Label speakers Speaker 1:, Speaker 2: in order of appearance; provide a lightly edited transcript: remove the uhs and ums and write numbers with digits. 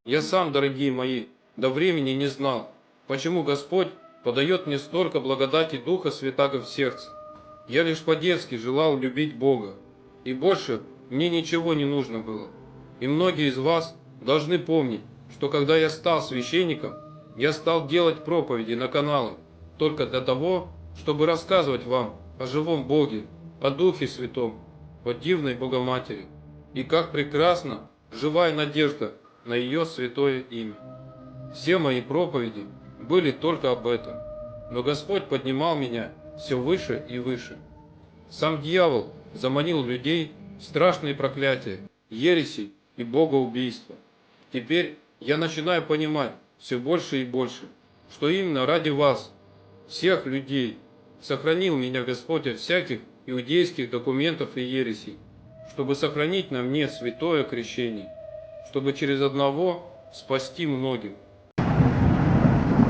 Speaker 1: Я сам, дорогие мои, до времени не знал, почему Господь подает мне столько благодати Духа Святаго в сердце. Я лишь по-детски желал любить Бога, и больше мне ничего не нужно было. И многие из вас должны помнить, что когда я стал священником, я стал делать проповеди на каналы только для того, чтобы рассказывать вам о живом Боге, о Духе Святом, о дивной Богоматери, и как прекрасна живая надежда на ее святое имя. Все мои проповеди были только об этом, но Господь поднимал меня все выше и выше. Сам дьявол заманил людей в страшные проклятия, ереси и богоубийства. Теперь я начинаю понимать все больше и больше, что именно ради вас, всех людей, сохранил меня Господь от всяких иудейских документов и ересей, чтобы сохранить на мне святое крещение, чтобы через одного спасти многих.